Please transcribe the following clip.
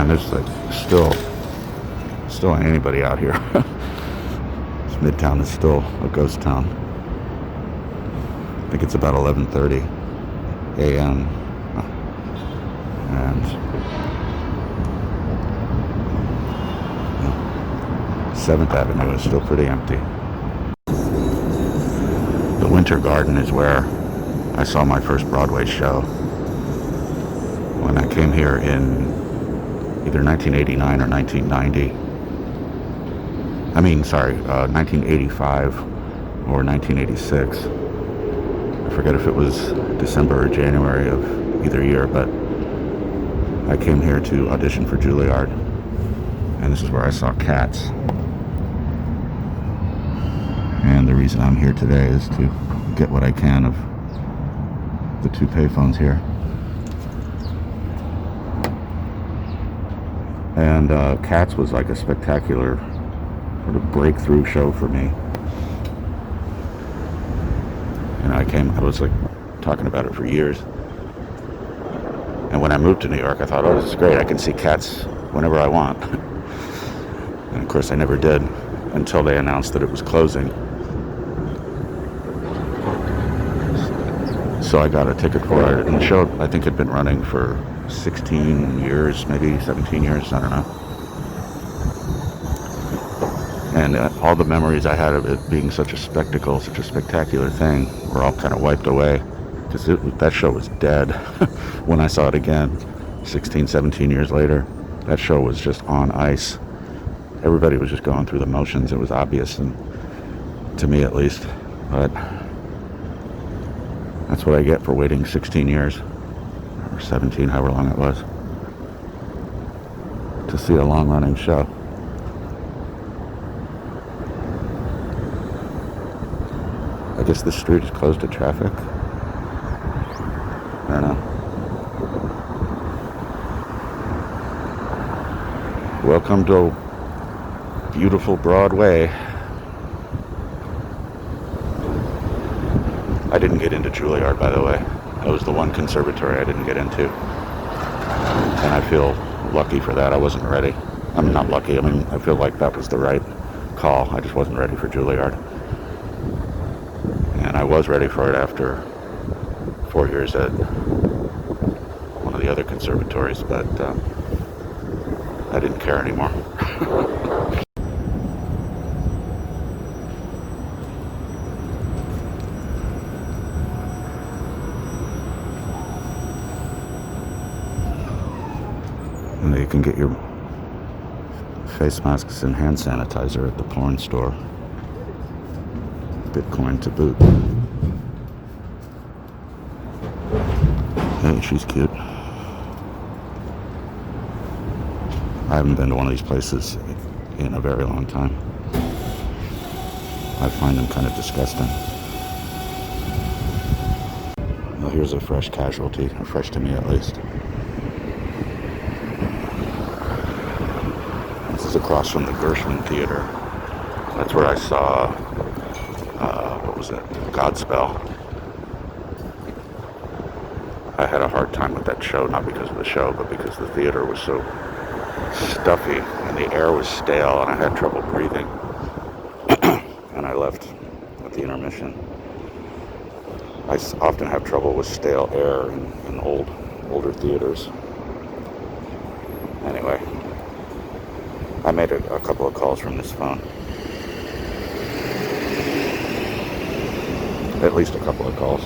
man, there's like still ain't anybody out here. This Midtown is still a ghost town. I think it's about 11:30 a.m. and 7th Avenue is still pretty empty. The Winter Garden is where I saw my first Broadway show when I came here in either 1989 or 1990. 1985 or 1986. I forget if it was December or January of either year, but I came here to audition for Juilliard, and this is where I saw Cats. And the reason I'm here today is to get what I can of the two payphones here. And Cats was like a spectacular sort of breakthrough show for me. And I was like talking about it for years. And when I moved to New York, I thought, oh, this is great. I can see Cats whenever I want. And of course I never did until they announced that it was closing. So I got a ticket for it, and the show, I think, had been running for 16 years, maybe 17 years, I don't know. And all the memories I had of it being such a spectacle, such a spectacular thing, were all kind of wiped away, because that show was dead. When I saw it again, 16, 17 years later, that show was just on ice. Everybody was just going through the motions. It was obvious, and to me at least. But that's what I get for waiting 16 years, or 17, however long it was, to see a long-running show. I guess this street is closed to traffic. I don't know. Welcome to beautiful Broadway. I didn't get into Juilliard, by the way. That was the one conservatory I didn't get into. And I feel lucky for that. I wasn't ready. I'm not lucky. I feel like that was the right call. I just wasn't ready for Juilliard. And I was ready for it after 4 years at one of the other conservatories, but I didn't care anymore. And you can get your face masks and hand sanitizer at the porn store. Bitcoin to boot. Hey, she's cute. I haven't been to one of these places in a very long time. I find them kind of disgusting. Well, here's a fresh casualty, or fresh to me at least. This is across from the Gershwin Theater. That's where I saw, what was it? Godspell. I had a hard time with that show, not because of the show, but because the theater was so stuffy and the air was stale and I had trouble breathing. And I left at the intermission. I often have trouble with stale air in older theaters. Anyway, I made a couple of calls from this phone. At least a couple of calls.